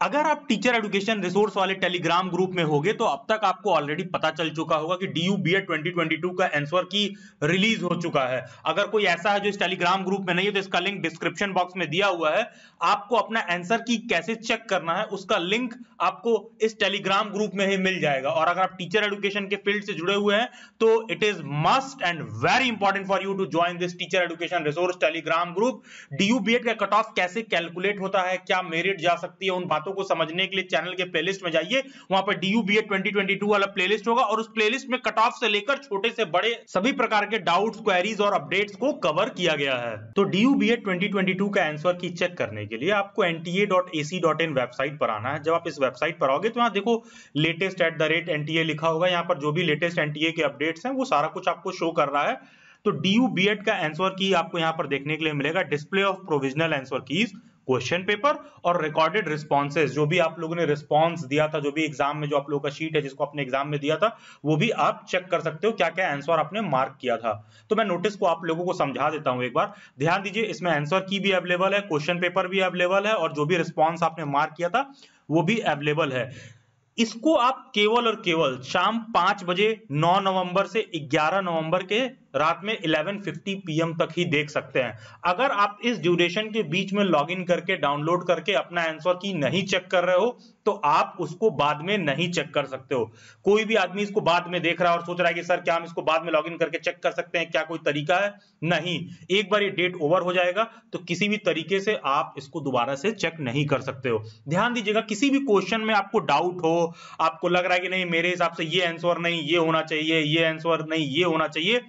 अगर आप teacher education resource वाले टेलीग्राम ग्रुप में होगे तो अब तक आपको ऑलरेडी पता चल चुका होगा कि DU BEd 2022 का आंसर की रिलीज हो चुका है। अगर कोई ऐसा है जो इस टेलीग्राम ग्रुप में नहीं है तो इसका लिंक डिस्क्रिप्शन बॉक्स में दिया हुआ है। आपको अपना आंसर की कैसे चेक करना है उसका लिंक आपको इस टेलीग्राम ग्रुप में ही मिल जाएगा। और अगर आप टीचर एजुकेशन के फील्ड से जुड़े हुए हैं तो it is must and very important for you to join this teacher education resource Telegram group. DU BEd का कट ऑफ कैसे कैलकुलेट होता है, क्या मेरिट जा सकती है, उन बातों को समझने के लिए चैनल के प्लेलिस्ट में जाइए। वहां पर DU BEd 2022 वाला प्लेलिस्ट होगा और उस प्लेलिस्ट में कट ऑफ से लेकर छोटे से बड़े सभी प्रकार के डाउट्स, क्वेरीज और अपडेट्स को कवर किया गया है। तो DU BEd 2022 का आंसर की चेक करने के लिए आपको nta.ac.in वेबसाइट पर आना है। जब आप इस वेबसाइट पर आओगे तो यहाँ देखो लेटेस्ट @NTA लिखा होगा। यहाँ पर जो भी लेटेस्ट NTA के अपडेट्स हैं वो सारा कुछ आपको शो कर रहा है। तो DU BEd का आंसर की आपको यहाँ पर देखने के लिए मिलेगा display of provisional answer keys, question paper और रिकॉर्डेड रिस्पॉन्सेज। जो भी आप लोगों ने रिस्पॉन्स दिया था, जो भी एग्जाम में जो आप लोगों का शीट है जिसको आपने एग्जाम में दिया था, वो भी आप चेक कर सकते हो क्या क्या आंसर आपने मार्क किया था। तो मैं नोटिस को आप लोगों को समझा देता हूं एक बार, ध्यान दीजिए। इसमें आंसर की भी अवेलेबल है, क्वेश्चन पेपर भी अवेलेबल है और जो भी रिस्पॉन्स आपने मार्क किया था वो भी अवेलेबल है। इसको आप केवल और केवल शाम 5 बजे 9 नवंबर से 11 नवंबर के रात में 11:50 PM तक ही देख सकते हैं। अगर आप इस ड्यूरेशन के बीच में लॉगिन करके डाउनलोड करके अपना आंसर की नहीं चेक कर रहे हो तो आप उसको बाद में नहीं चेक कर सकते हो। कोई भी आदमी इसको बाद में देख रहा है और सोच रहा है कि सर क्या हम इसको बाद में लॉगिन करके चेक कर सकते हैं, क्या कोई तरीका है? नहीं, एक बार ये डेट ओवर हो जाएगा तो किसी भी तरीके से आप इसको दोबारा से चेक नहीं कर सकते हो। ध्यान दीजिएगा, किसी भी क्वेश्चन में आपको डाउट हो, आपको लग रहा है कि नहीं मेरे हिसाब से ये आंसर नहीं ये होना चाहिए, ये आंसर नहीं ये होना चाहिए,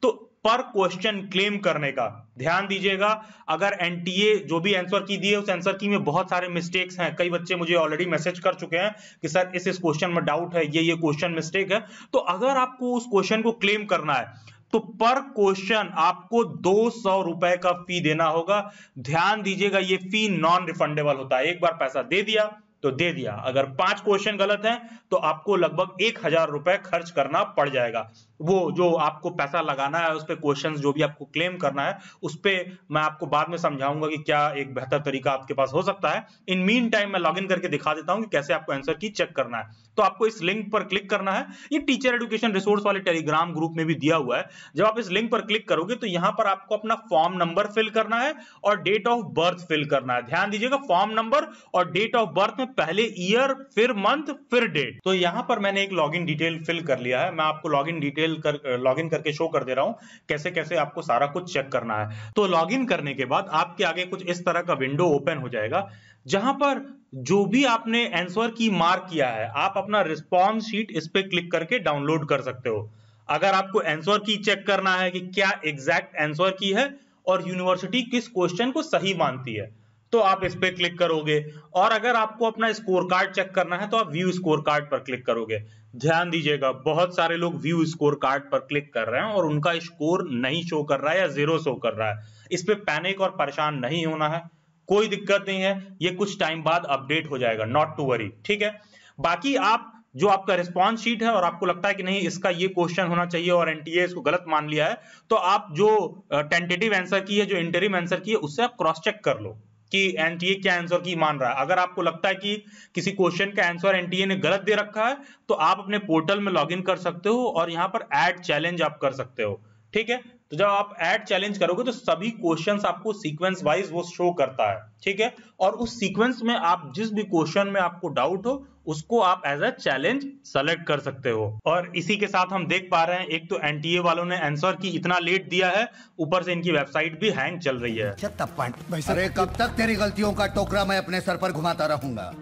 तो पर क्वेश्चन क्लेम करने का ध्यान दीजिएगा। अगर NTA जो भी आंसर की दी है उस आंसर की में बहुत सारे मिस्टेक्स हैं, कई बच्चे मुझे ऑलरेडी मैसेज कर चुके हैं कि सर इस क्वेश्चन में डाउट है, ये क्वेश्चन मिस्टेक है। तो अगर आपको उस क्वेश्चन को क्लेम करना है तो पर क्वेश्चन आपको 200 रुपए का फी देना होगा। ध्यान दीजिएगा, ये फी नॉन रिफंडेबल होता है। एक बार पैसा दे दिया तो दे दिया, अगर 5 क्वेश्चन गलत हैं तो आपको लगभग 1000 रुपए खर्च करना पड़ जाएगा। वो जो आपको पैसा लगाना है उस पे क्वेश्चन जो भी आपको क्लेम करना है उस पे मैं आपको बाद में समझाऊंगा कि क्या एक बेहतर तरीका आपके पास हो सकता है। इन मीन टाइम मैं लॉगिन करके दिखा देता हूं कि कैसे आपको आंसर की चेक करना है। तो आपको इस लिंक पर क्लिक करना है, ये टीचर एजुकेशन रिसोर्स वाले टेलीग्राम ग्रुप में भी दिया हुआ है। जब आप इस लिंक पर क्लिक करोगे तो यहां पर आपको अपना फॉर्म नंबर फिल करना है और डेट ऑफ बर्थ फिल करना है। ध्यान दीजिएगा, फॉर्म नंबर और डेट ऑफ बर्थ में पहले ईयर, फिर मंथ, फिर डेट। तो यहां पर मैंने एक लॉगिन डिटेल फिल कर लिया है। मैं आपको लॉगिन डिटेल लॉगिन करके शो कर दे रहा हूं कैसे कैसे आपको सारा कुछ चेक करना है। तो लॉगिन करने के बाद आपके आगे कुछ इस तरह का विंडो ओपन हो जाएगा जहां पर जो भी आपने आंसर की मार्क किया है आप अपना रिस्पॉन्स शीट इस पे क्लिक करके डाउनलोड कर सकते हो। अगर आपको आंसर की चेक करना है कि क्या एग्जैक्ट आंसर की है और यूनिवर्सिटी किस क्वेश्चन को सही मानती है तो आप इस पे क्लिक करोगे। और अगर आपको अपना स्कोर कार्ड चेक करना है तो आप व्यू स्कोर कार्ड पर क्लिक करोगे। ध्यान दीजिएगा, बहुत सारे लोग व्यू स्कोर कार्ड पर क्लिक कर रहे हैं और उनका स्कोर नहीं शो कर रहा है या 0 शो कर रहा है। इस पे पैनिक और परेशान नहीं होना है, कोई दिक्कत नहीं है, ये कुछ टाइम बाद अपडेट हो जाएगा, नॉट टू वरी, ठीक है। बाकी आप जो आपका रिस्पॉन्स शीट है और आपको लगता है कि नहीं इसका ये क्वेश्चन होना चाहिए और NTA इसको गलत मान लिया है तो आप जो टेंटेटिव आंसर की है, जो इंटरिम आंसर की है, उससे आप क्रॉस चेक कर लो कि NTA क्या आंसर की मान रहा है। अगर आपको लगता है कि किसी क्वेश्चन का आंसर NTA ने गलत दे रखा है तो आप अपने पोर्टल में लॉगिन कर सकते हो और यहां पर ऐड चैलेंज आप कर सकते हो, ठीक है। तो जब आप ऐड चैलेंज करोगे तो सभी क्वेश्चंस आपको सीक्वेंस वाइज वो शो करता है, ठीक है। और उस सीक्वेंस में आप जिस भी क्वेश्चन में आपको डाउट हो उसको आप एज अ चैलेंज सेलेक्ट कर सकते हो। और इसी के साथ हम देख पा रहे हैं एक तो NTA वालों ने आंसर की इतना लेट दिया है, ऊपर से इनकी वेबसाइट भी हैंग चल रही है। अरे कब तक तेरी गलतियों का टोकरा मैं अपने सर पर घुमाता रहूंगा?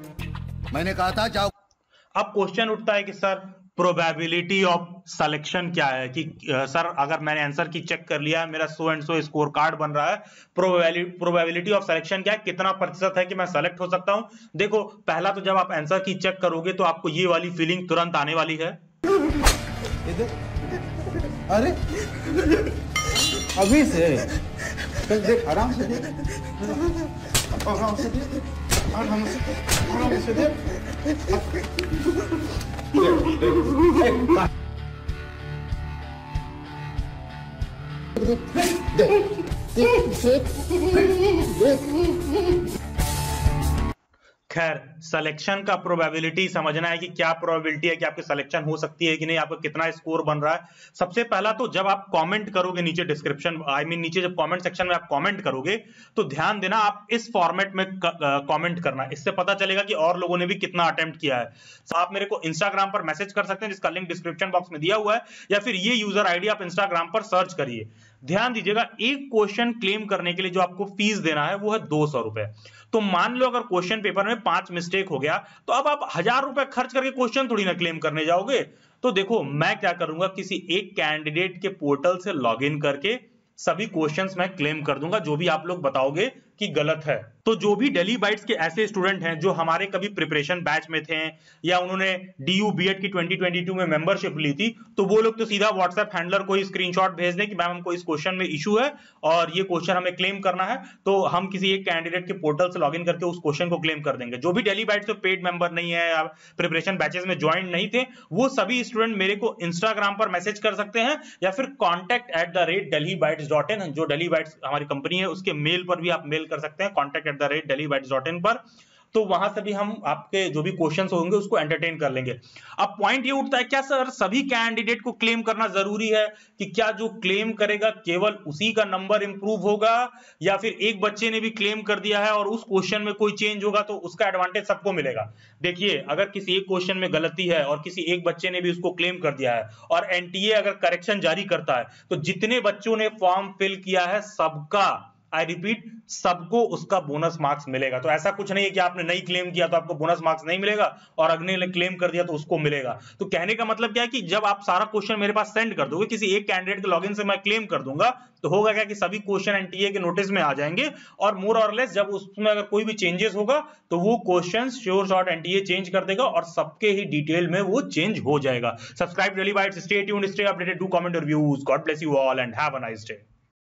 मैंने कहा था जाओ। अब क्वेश्चन उठता है कि सर प्रोबेबिलिटी ऑफ सिलेक्शन क्या है, कि सर अगर मैंने आंसर की चेक कर लिया है, मेरा so and so score card बन रहा है, प्रोबेबिलिटी ऑफ सिलेक्शन क्या है, कितना प्रतिशत है कि मैं सेलेक्ट हो सकता हूं। देखो, पहला तो जब आप आंसर की चेक करोगे तो आपको ये वाली फीलिंग तुरंत आने वाली है। अरे अभी से देख, आराम से देख, आराम से देख, आराम से देख। खैर सिलेक्शन का प्रोबेबिलिटी समझना है कि क्या प्रोबेबिलिटी है कि आपकी सिलेक्शन हो सकती है कि नहीं, आपका कितना स्कोर बन रहा है। सबसे पहला तो जब आप कमेंट करोगे नीचे डिस्क्रिप्शन नीचे जब कमेंट सेक्शन में आप कमेंट करोगे तो ध्यान देना आप इस फॉर्मेट में कमेंट करना, इससे पता चलेगा कि और लोगों ने भी कितना अटेम्प्ट किया है। आप मेरे को इंस्टाग्राम पर मैसेज कर सकते हैं जिसका लिंक डिस्क्रिप्शन बॉक्स में दिया हुआ है, या फिर ये यूजर आईडी आप इंस्टाग्राम पर सर्च करिए। ध्यान दीजिएगा, एक क्वेश्चन क्लेम करने के लिए जो आपको फीस देना है वो है 200 रुपए। तो मान लो अगर क्वेश्चन पेपर में 5 मिस्टेक हो गया तो अब आप 1000 रुपए खर्च करके क्वेश्चन थोड़ी ना क्लेम करने जाओगे। तो देखो मैं क्या करूंगा, किसी एक कैंडिडेट के पोर्टल से लॉगिन करके सभी क्वेश्चंस मैं क्लेम कर दूंगा जो भी आप लोग बताओगे कि गलत है। तो जो भी डेली बाइट्स के ऐसे स्टूडेंट हैं जो हमारे कभी प्रिपरेशन बैच में थे या उन्होंने डीयू बीएड की 2022 में मेंबरशिप ली थी, तो वो लोग तो सीधा व्हाट्सएप हैंडलर को ही स्क्रीनशॉट भेज दें कि मैम हमको इस क्वेश्चन में इशू है और ये क्वेश्चन हमें क्लेम करना है, तो हम किसी एक कैंडिडेट के पोर्टल से लॉगिन करके उस क्वेश्चन को क्लेम कर देंगे। जो भी डेली बाइट्स में पेड मेंबर नहीं है या प्रिपरेशन बैचेस में ज्वाइन नहीं थे, वो सभी स्टूडेंट मेरे को इंस्टाग्राम पर मैसेज कर सकते हैं या फिर contact@delhibytes.in, जो डेली बाइट्स हमारी कंपनी है उसके मेल पर भी आप मेल कर सकते हैं contact@delhibytes.in पर। तो वहां से भी हम आपके जो भी क्वेश्चंस होंगे उसको एंटरटेन कर लेंगे। अब पॉइंट ये उठता है, क्या सर सभी कैंडिडेट को क्लेम करना जरूरी है कि क्या जो क्लेम करेगा केवल उसी का नंबर इंप्रूव होगा, या फिर एक बच्चे ने भी क्लेम कर दिया है और उस क्वेश्चन में कोई चेंज होगा तो उसका एडवांटेज सबको मिलेगा? देखिए, अगर किसी एक क्वेश्चन में गलती है और किसी एक बच्चे ने भी उसको क्लेम कर दिया है और एनटीए अगर करेक्शन जारी करता है तो जितने बच्चों ने फॉर्म फिल किया है सबका, आई रिपीट, सबको उसका बोनस मार्क्स मिलेगा। तो ऐसा कुछ नहीं है कि आपने नहीं क्लेम किया तो आपको बोनस मार्क्स नहीं मिलेगा और अगले ने क्लेम कर दिया तो उसको मिलेगा। तो कहने का मतलब क्या है कि जब आप सारा क्वेश्चन मेरे पास सेंड कर दोगे, किसी एक कैंडिडेट के लॉगिन से मैं क्लेम कर दूंगा, तो होगा क्या कि सभी क्वेश्चन एनटीए के नोटिस में आ जाएंगे और मोर और लेस जब उसमें अगर कोई भी चेंजेस होगा तो वो question sure shot NTA change कर देगा और सबके ही डिटेल में वो चेंज हो जाएगा। Subscribe daily bytes, stay tuned, stay updated, do comment your views. God bless you all and have a nice day.